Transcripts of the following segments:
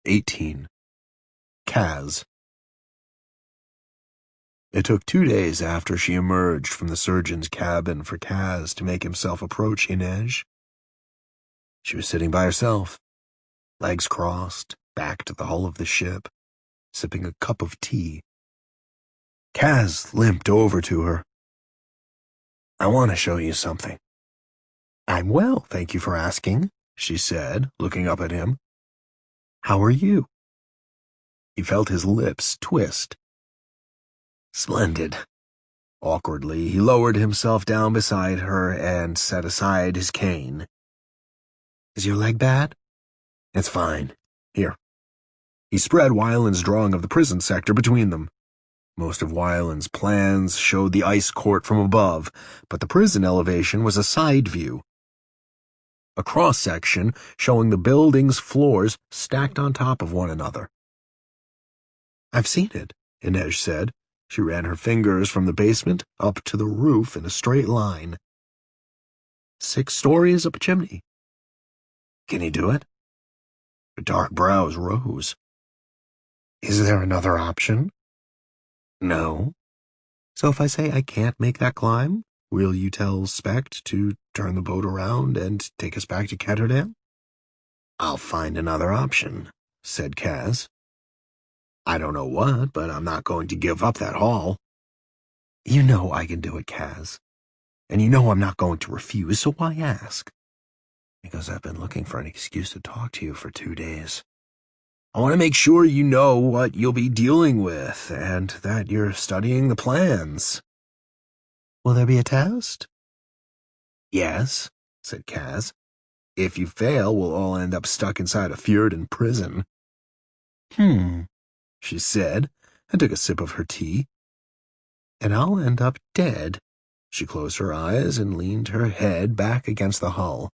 18. Kaz. It took 2 days after she emerged from the surgeon's cabin for Kaz to make himself approach Inej. She was sitting by herself, legs crossed, back to the hull of the ship, sipping a cup of tea. Kaz limped over to her. "I want to show you something." "I'm well, thank you for asking," she said, looking up at him. "How are you?" He felt his lips twist. "Splendid." Awkwardly, he lowered himself down beside her and set aside his cane. "Is your leg bad?" "It's fine. Here." He spread Wyland's drawing of the prison sector between them. Most of Wyland's plans showed the ice court from above, but the prison elevation was a side view. A cross-section showing the building's floors stacked on top of one another. "I've seen it," Inej said. She ran her fingers from the basement up to the roof in a straight line. 6 stories up a chimney. "Can he do it?" Her dark brows rose. "Is there another option?" "No." "So if I say I can't make that climb, will you tell Specht to turn the boat around and take us back to Ketterdam?" "I'll find another option," said Kaz. "I don't know what, but I'm not going to give up that haul." "You know I can do it, Kaz. And you know I'm not going to refuse, so why ask?" "Because I've been looking for an excuse to talk to you for 2 days. I want to make sure you know what you'll be dealing with, and that you're studying the plans." "Will there be a test?" "Yes," said Kaz. "If you fail, we'll all end up stuck inside a fjord in prison." She said, and took a sip of her tea. "And I'll end up dead." She closed her eyes and leaned her head back against the hull.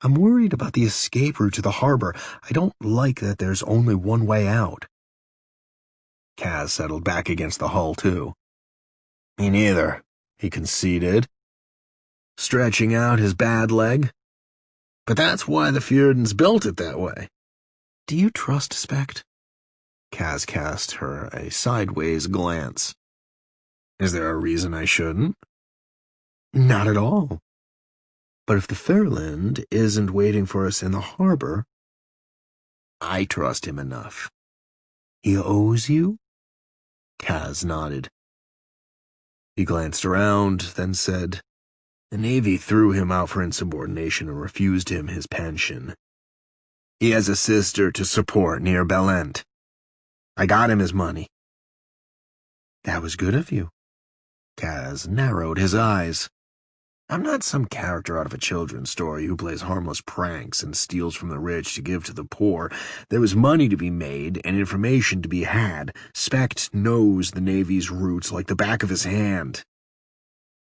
"I'm worried about the escape route to the harbor. I don't like that there's only one way out." Kaz settled back against the hull, too. "Me neither," he conceded, stretching out his bad leg. "But that's why the Fjorden's built it that way." "Do you trust Specht?" Kaz cast her a sideways glance. "Is there a reason I shouldn't?" "Not at all. But if the Fairland isn't waiting for us in the harbor, I trust him enough." "He owes you?" Kaz nodded. He glanced around, then said, "The Navy threw him out for insubordination and refused him his pension. He has a sister to support near Belent. I got him his money." "That was good of you." Kaz narrowed his eyes. "I'm not some character out of a children's story who plays harmless pranks and steals from the rich to give to the poor. There was money to be made and information to be had. Specht knows the Navy's routes like the back of his hand."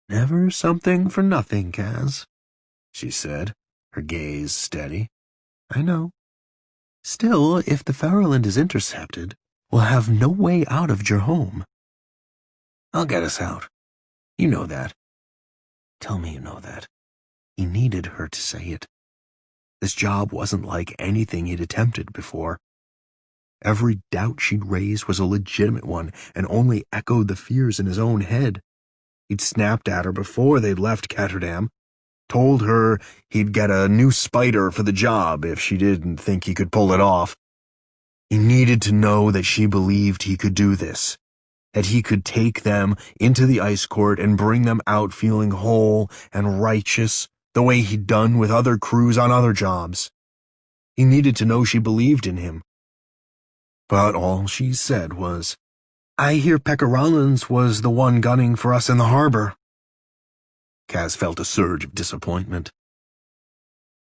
"Never something for nothing, Kaz," she said, her gaze steady. "I know. Still, if the Fairland is intercepted, we'll have no way out of Jerhome." "I'll get us out. You know that." "Tell me you know that." He needed her to say it. This job wasn't like anything he'd attempted before. Every doubt she'd raised was a legitimate one and only echoed the fears in his own head. He'd snapped at her before they'd left Ketterdam, told her he'd get a new spider for the job if she didn't think he could pull it off. He needed to know that she believed he could do this, that he could take them into the ice court and bring them out feeling whole and righteous the way he'd done with other crews on other jobs. He needed to know she believed in him. But all she said was, "I hear Pekka Rollins was the one gunning for us in the harbor." Kaz felt a surge of disappointment.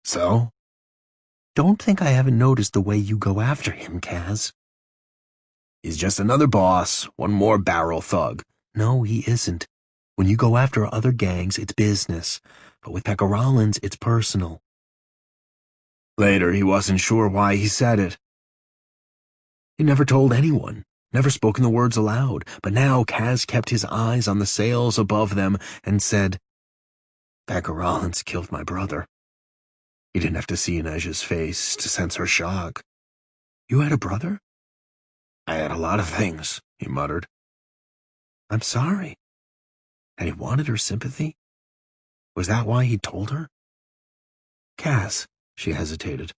"So?" "Don't think I haven't noticed the way you go after him, Kaz." "He's just another boss, one more barrel thug." "No, he isn't. When you go after other gangs, it's business. But with Pekka Rollins, it's personal." Later, he wasn't sure why he said it. He never told anyone, never spoken the words aloud, but now Kaz kept his eyes on the sails above them and said, "Pekka Rollins killed my brother." He didn't have to see Inej's face to sense her shock. You had a brother? I had a lot of things, he muttered. I'm sorry. Had he wanted her sympathy? Was that why he told her? Cass, she hesitated.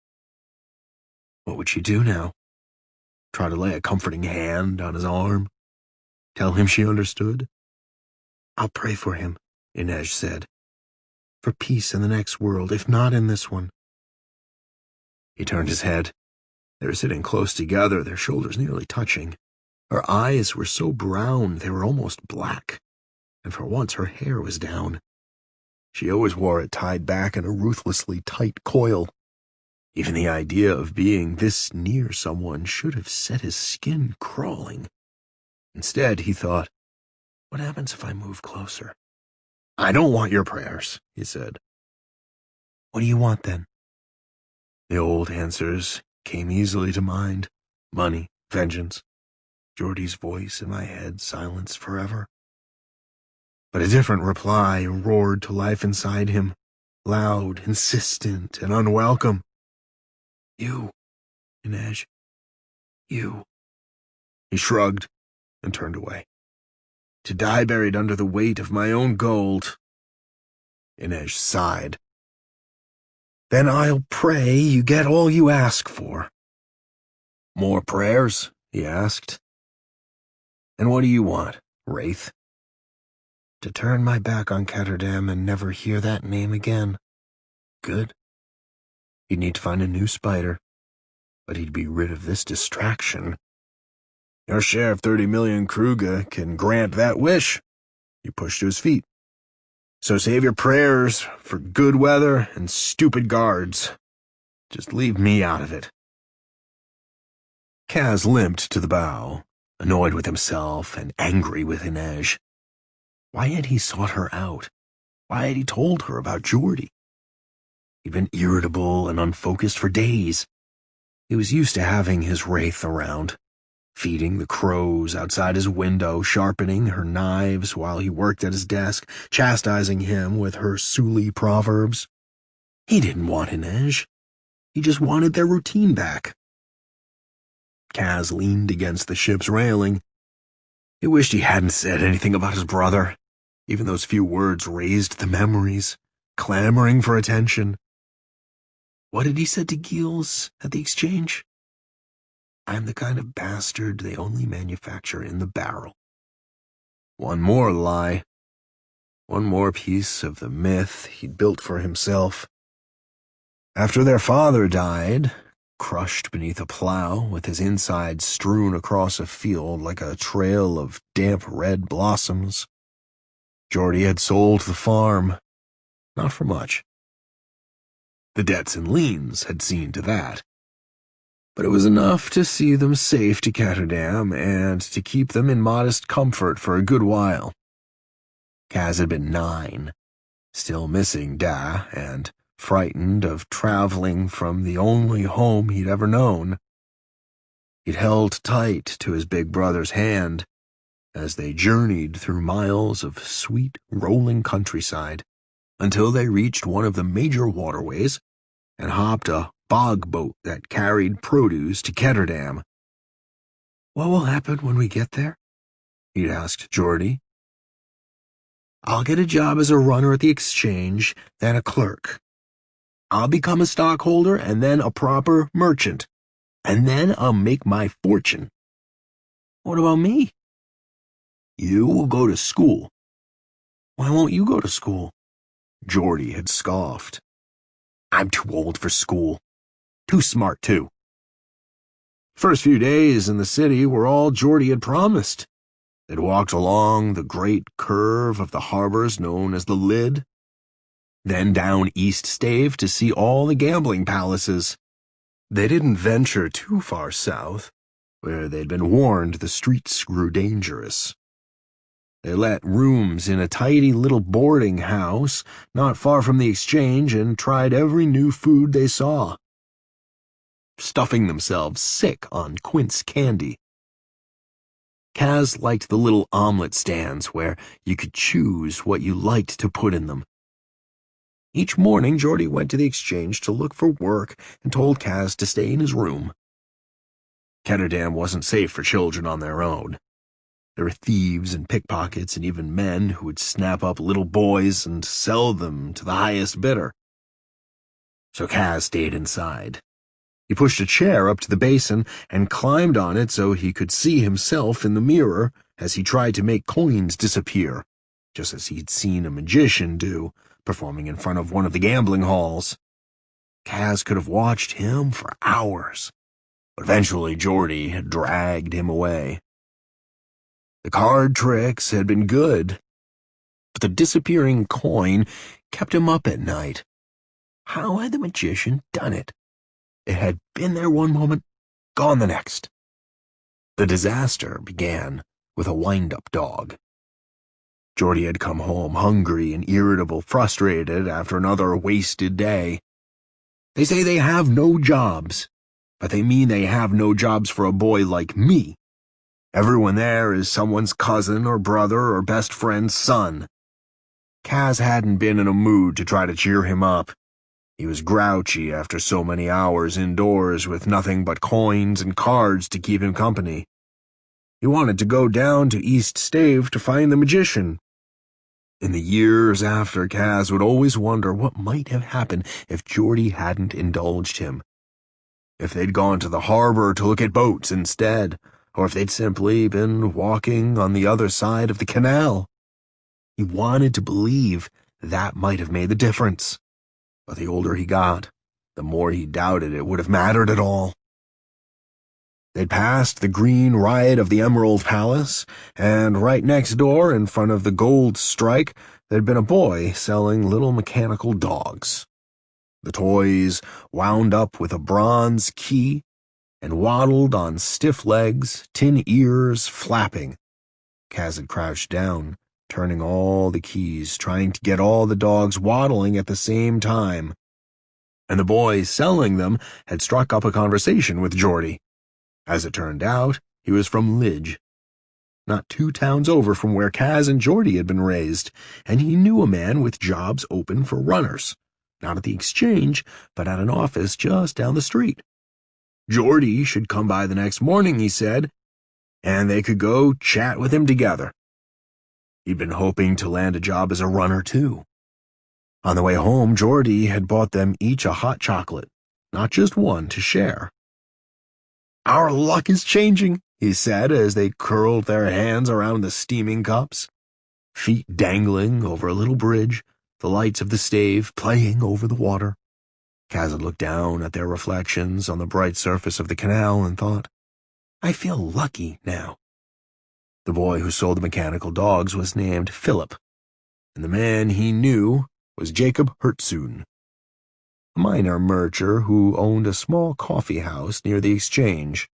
What would she do now? Try to lay a comforting hand on his arm? Tell him she understood? I'll pray for him, Inej said. For peace in the next world, if not in this one. He turned his head. They were sitting close together, their shoulders nearly touching. Her eyes were so brown they were almost black, and for once her hair was down. She always wore it tied back in a ruthlessly tight coil. Even the idea of being this near someone should have set his skin crawling. Instead, he thought, what happens if I move closer? I don't want your prayers, he said. What do you want then? The old answers came easily to mind. Money, vengeance, Jordie's voice in my head, silence forever. But a different reply roared to life inside him, loud, insistent, and unwelcome. You, Inej. You. He shrugged and turned away. To die buried under the weight of my own gold. Inej sighed. Then I'll pray you get all you ask for. More prayers? He asked. And what do you want, Wraith? To turn my back on Ketterdam and never hear that name again. Good. He'd need to find a new spider, but he'd be rid of this distraction. Your share of 30 million Kruger can grant that wish. He pushed to his feet. So save your prayers for good weather and stupid guards. Just leave me out of it. Kaz limped to the bow, annoyed with himself and angry with Inej. Why had he sought her out? Why had he told her about Jordie? He'd been irritable and unfocused for days. He was used to having his wraith around, feeding the crows outside his window, sharpening her knives while he worked at his desk, chastising him with her Suli proverbs. He didn't want Inej. He just wanted their routine back. Kaz leaned against the ship's railing. He wished he hadn't said anything about his brother. Even those few words raised the memories, clamoring for attention. What had he said to Giels at the exchange? I'm the kind of bastard they only manufacture in the barrel. One more lie. One more piece of the myth he'd built for himself. After their father died, crushed beneath a plow with his insides strewn across a field like a trail of damp red blossoms, Jordie had sold the farm, not for much. The debts and liens had seen to that. But it was enough to see them safe to Ketterdam and to keep them in modest comfort for a good while. Kaz had been 9, still missing Da and frightened of traveling from the only home he'd ever known. He'd held tight to his big brother's hand as they journeyed through miles of sweet, rolling countryside until they reached one of the major waterways and hopped a bog boat that carried produce to Ketterdam. What will happen when we get there? He'd asked Jordie. I'll get a job as a runner at the exchange, then a clerk. I'll become a stockholder and then a proper merchant, and then I'll make my fortune. What about me? You will go to school. Why won't you go to school? Jordie had scoffed. I'm too old for school. Too smart, too. First few days in the city were all Jordie had promised. They'd walked along the great curve of the harbors known as the Lid, then down East Stave to see all the gambling palaces. They didn't venture too far south, where they'd been warned the streets grew dangerous. They let rooms in a tidy little boarding house not far from the exchange and tried every new food they saw, stuffing themselves sick on quince candy. Kaz liked the little omelet stands where you could choose what you liked to put in them. Each morning, Jordie went to the exchange to look for work and told Kaz to stay in his room. Ketterdam wasn't safe for children on their own. There were thieves and pickpockets and even men who would snap up little boys and sell them to the highest bidder. So Kaz stayed inside. He pushed a chair up to the basin and climbed on it so he could see himself in the mirror as he tried to make coins disappear, just as he'd seen a magician do, performing in front of one of the gambling halls. Kaz could have watched him for hours, but eventually Jordie had dragged him away. The card tricks had been good, but the disappearing coin kept him up at night. How had the magician done it? It had been there one moment, gone the next. The disaster began with a wind-up dog. Jordie had come home hungry and irritable, frustrated after another wasted day. They say they have no jobs, but they mean they have no jobs for a boy like me. Everyone there is someone's cousin or brother or best friend's son. Kaz hadn't been in a mood to try to cheer him up. He was grouchy after so many hours indoors with nothing but coins and cards to keep him company. He wanted to go down to East Stave to find the magician. In the years after, Kaz would always wonder what might have happened if Jordie hadn't indulged him. If they'd gone to the harbor to look at boats instead, or if they'd simply been walking on the other side of the canal. He wanted to believe that might have made the difference, but the older he got, the more he doubted it would have mattered at all. They'd passed the green riot of the Emerald Palace, and right next door, in front of the Gold Strike, there'd been a boy selling little mechanical dogs. The toys wound up with a bronze key and waddled on stiff legs, tin ears flapping. Kaz had crouched down, turning all the keys, trying to get all the dogs waddling at the same time. And the boy selling them had struck up a conversation with Jordie. As it turned out, he was from Lidge, not 2 towns over from where Kaz and Jordie had been raised, and he knew a man with jobs open for runners, not at the exchange, but at an office just down the street. Jordie should come by the next morning, he said, and they could go chat with him together. He'd been hoping to land a job as a runner, too. On the way home, Jordie had bought them each a hot chocolate, not just one to share. "Our luck is changing," he said as they curled their hands around the steaming cups, feet dangling over a little bridge, the lights of the stave playing over the water. Kaz had looked down at their reflections on the bright surface of the canal and thought, "I feel lucky now." The boy who sold the mechanical dogs was named Philip, and the man he knew was Jacob Hertzoon, a minor mercher who owned a small coffee house near the exchange,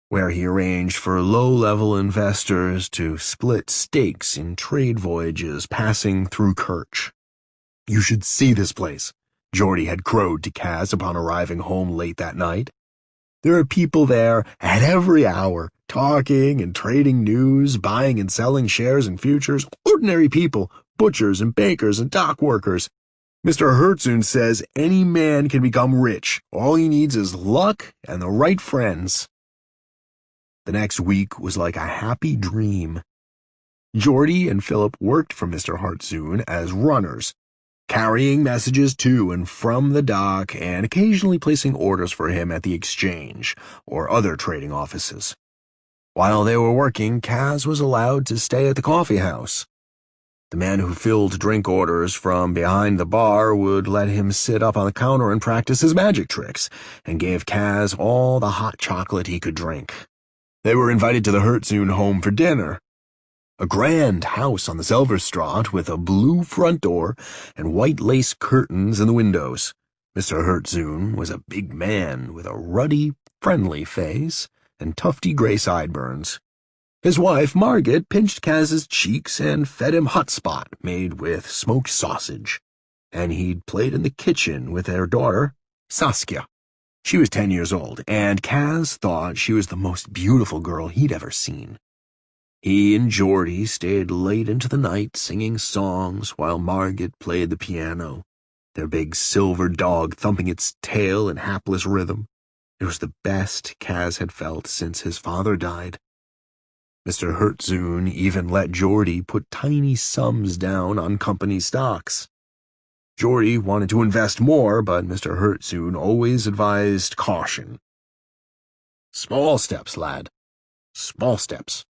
where he arranged for low-level investors to split stakes in trade voyages passing through Kerch. "You should see this place," Jordie had crowed to Kaz upon arriving home late that night. "There are people there at every hour, talking and trading news, buying and selling shares and futures, ordinary people, butchers and bakers and dock workers. Mr. Hertzoon says any man can become rich. All he needs is luck and the right friends." The next week was like a happy dream. Jordie and Philip worked for Mr. Hertzoon as runners, carrying messages to and from the dock and occasionally placing orders for him at the exchange or other trading offices. While they were working, Kaz was allowed to stay at the coffee house. The man who filled drink orders from behind the bar would let him sit up on the counter and practice his magic tricks, and gave Kaz all the hot chocolate he could drink. They were invited to the Hertzoon home for dinner. A grand house on the Selverstraat with a blue front door and white lace curtains in the windows. Mr. Hertzoon was a big man with a ruddy, friendly face and tufty gray sideburns. His wife, Margaret, pinched Kaz's cheeks and fed him hot spot made with smoked sausage, and he'd played in the kitchen with their daughter, Saskia. She was 10 years old, and Kaz thought she was the most beautiful girl he'd ever seen. He and Jordie stayed late into the night singing songs while Margaret played the piano, their big silver dog thumping its tail in hapless rhythm. It was the best Kaz had felt since his father died. Mr. Hertzun even let Jordie put tiny sums down on company stocks. Jordie wanted to invest more, but Mr. Hertzun always advised caution. Small steps, lad. Small steps.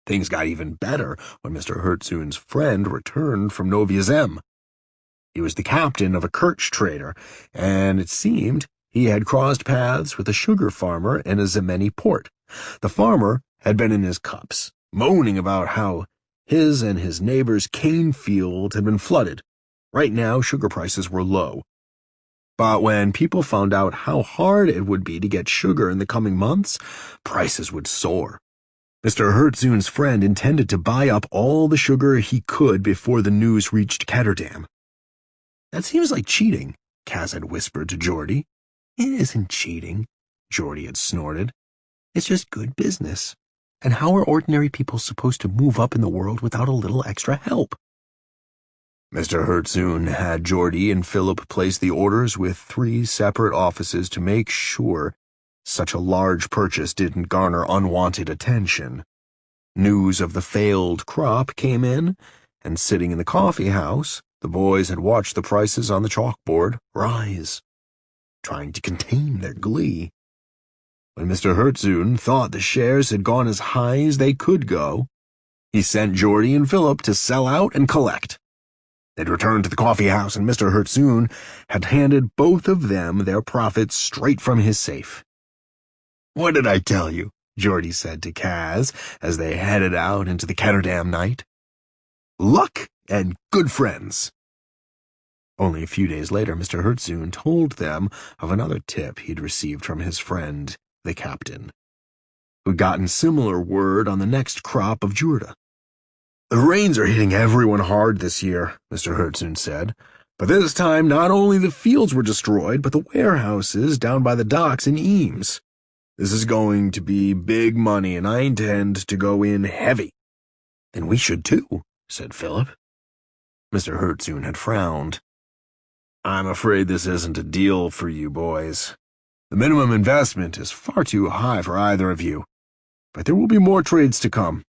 Things got even better when Mr. Hertzun's friend returned from Novia Zem. He was the captain of a Kirch trader, and it seemed he had crossed paths with a sugar farmer in a Zemeni port. The farmer had been in his cups, moaning about how his and his neighbor's cane field had been flooded. Right now, sugar prices were low. But when people found out how hard it would be to get sugar in the coming months, prices would soar. Mr. Hertzun's friend intended to buy up all the sugar he could before the news reached Ketterdam. That seems like cheating, Kaz had whispered to Jordie. It isn't cheating, Jordie had snorted. It's just good business. And how are ordinary people supposed to move up in the world without a little extra help? Mr. Hertzun had Jordie and Philip place the orders with 3 separate offices to make sure such a large purchase didn't garner unwanted attention. News of the failed crop came in, and sitting in the coffee house, the boys had watched the prices on the chalkboard rise, trying to contain their glee. When Mr. Hertzun thought the shares had gone as high as they could go, he sent Jordie and Philip to sell out and collect. They'd returned to the coffee house, and Mr. Hertzun had handed both of them their profits straight from his safe. "What did I tell you?" Jordie said to Kaz as they headed out into the Ketterdam night. "Luck and good friends." Only a few days later, Mr. Hertzun told them of another tip he'd received from his friend, the captain, who'd gotten similar word on the next crop of jordie. "The rains are hitting everyone hard this year," Mr. Hertzun said. "But this time, not only the fields were destroyed, but the warehouses down by the docks in Eames. This is going to be big money, and I intend to go in heavy." "Then we should too," said Philip. Mr. Hertzun had frowned. "I'm afraid this isn't a deal for you boys. The minimum investment is far too high for either of you, but there will be more trades to come."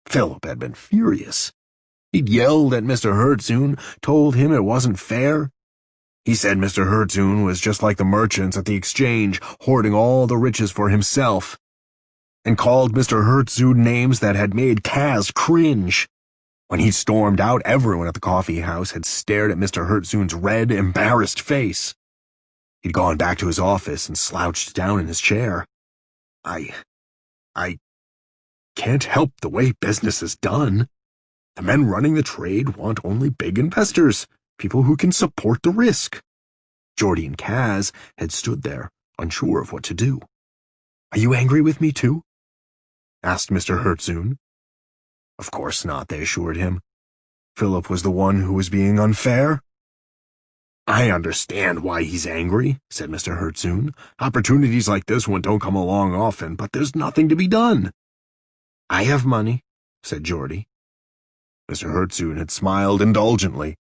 Philip had been furious. He'd yelled at Mr. Hertzun, told him it wasn't fair. He said Mr. Hertzun was just like the merchants at the exchange, hoarding all the riches for himself, and called Mr. Hertzun names that had made Kaz cringe. When he stormed out, everyone at the coffee house had stared at Mr. Hertzun's red, embarrassed face. He'd gone back to his office and slouched down in his chair. I can't help the way business is done. The men running the trade want only big investors, people who can support the risk." Jordie and Kaz had stood there, unsure of what to do. "Are you angry with me too?" asked Mr. Hertzun. "Of course not," they assured him. Philip was the one who was being unfair. "I understand why he's angry," said Mr. Hertzun. "Opportunities like this one don't come along often, but there's nothing to be done." "I have money," said Jordie. Mr. Hertzun had smiled indulgently.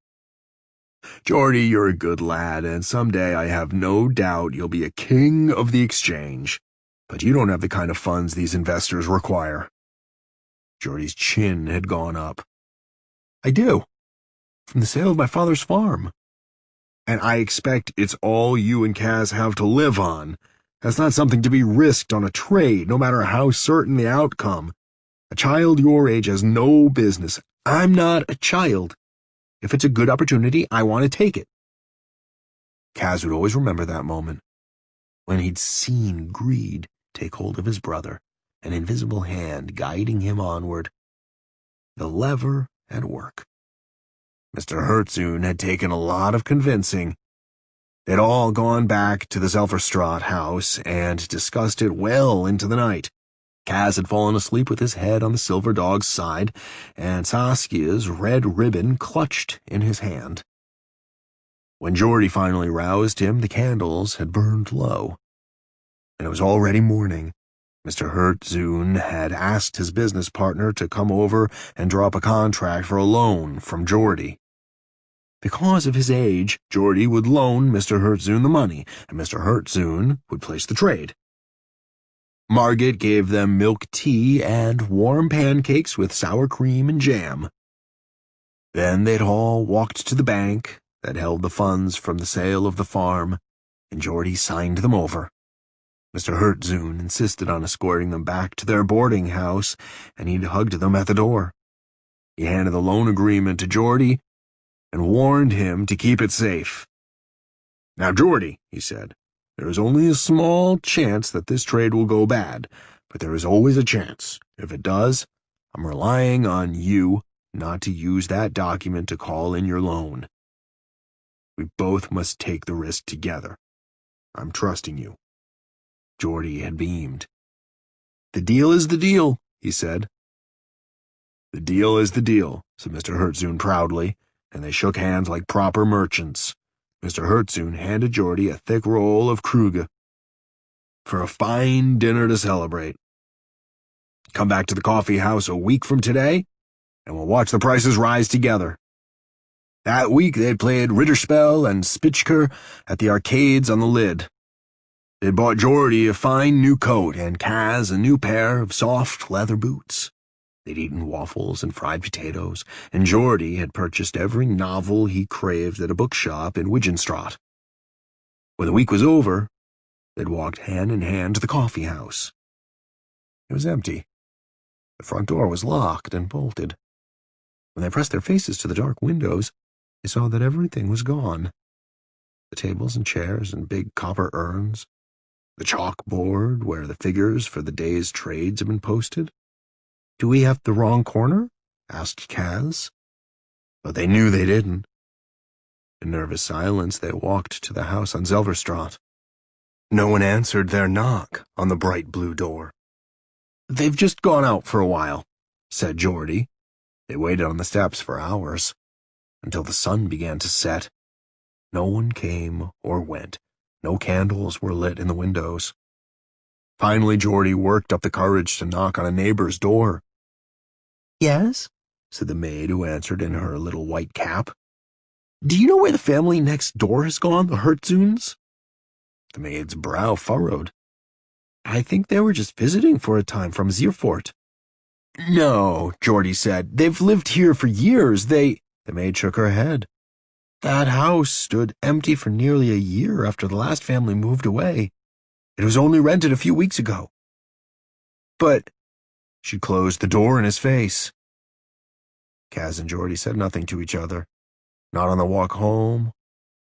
"Jordie, you're a good lad, and someday I have no doubt you'll be a king of the exchange. But you don't have the kind of funds these investors require." Jordie's chin had gone up. "I do. From the sale of my father's farm." "And I expect it's all you and Kaz have to live on. That's not something to be risked on a trade, no matter how certain the outcome. A child your age has no business." "I'm not a child. If it's a good opportunity, I want to take it." Kaz would always remember that moment, when he'd seen greed take hold of his brother, an invisible hand guiding him onward. The lever at work. Mr. Hertzun had taken a lot of convincing. They'd all gone back to the Zelverstraat house and discussed it well into the night. Kaz had fallen asleep with his head on the silver dog's side, and Saskia's red ribbon clutched in his hand. When Jordie finally roused him, the candles had burned low, and it was already morning. Mr. Hertzun had asked his business partner to come over and draw up a contract for a loan from Jordie. Because of his age, Jordie would loan Mr. Hertzoon the money, and Mr. Hertzoon would place the trade. Margit gave them milk tea and warm pancakes with sour cream and jam. Then they'd all walked to the bank that held the funds from the sale of the farm, and Jordie signed them over. Mr. Hertzoon insisted on escorting them back to their boarding house, and he'd hugged them at the door. He handed the loan agreement to Jordie and warned him to keep it safe. "Now, Jordie," he said, "there is only a small chance that this trade will go bad, but there is always a chance. If it does, I'm relying on you not to use that document to call in your loan. We both must take the risk together. I'm trusting you." Jordie had beamed. "The deal is the deal," he said. "The deal is the deal," said Mr. Hertzoon proudly, and they shook hands like proper merchants. Mr. Hertzoon handed Jordie a thick roll of Krüge. "For a fine dinner to celebrate. Come back to the coffee house a week from today, and we'll watch the prices rise together." That week they'd played Ritterspell and Spitchker at the arcades on the Lid. They'd bought Jordie a fine new coat and Kaz a new pair of soft leather boots. They'd eaten waffles and fried potatoes, and Jordie had purchased every novel he craved at a bookshop in Widgenstraat. When the week was over, they'd walked hand in hand to the coffee house. It was empty. The front door was locked and bolted. When they pressed their faces to the dark windows, they saw that everything was gone. The tables and chairs and big copper urns, the chalkboard where the figures for the day's trades had been posted. "Do we have the wrong corner?" asked Kaz. But they knew they didn't. In nervous silence, they walked to the house on Zelverstraat. No one answered their knock on the bright blue door. "They've just gone out for a while," said Jordie. They waited on the steps for hours, until the sun began to set. No one came or went. No candles were lit in the windows. Finally, Jordie worked up the courage to knock on a neighbor's door. "Yes?" said the maid who answered in her little white cap. "Do you know where the family next door has gone, the Hertzoons?" The maid's brow furrowed. "I think they were just visiting for a time from Zierfort." "No," Jordie said. "They've lived here for years. The maid shook her head. "That house stood empty for nearly a year after the last family moved away. It was only rented a few weeks ago." "But—" She closed the door in his face. Kaz and Jordie said nothing to each other, not on the walk home,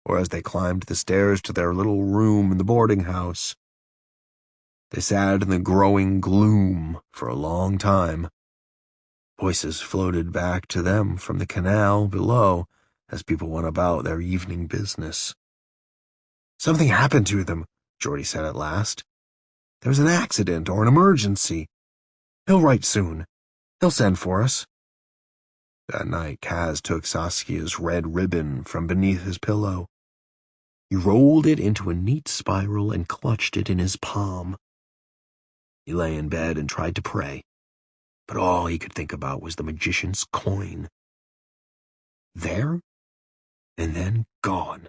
or as they climbed the stairs to their little room in the boarding house. They sat in the growing gloom for a long time. Voices floated back to them from the canal below as people went about their evening business. "Something happened to them," Jordie said at last. "There was an accident or an emergency. He'll write soon. He'll send for us." That night, Kaz took Saskia's red ribbon from beneath his pillow. He rolled it into a neat spiral and clutched it in his palm. He lay in bed and tried to pray, but all he could think about was the magician's coin. There, and then gone.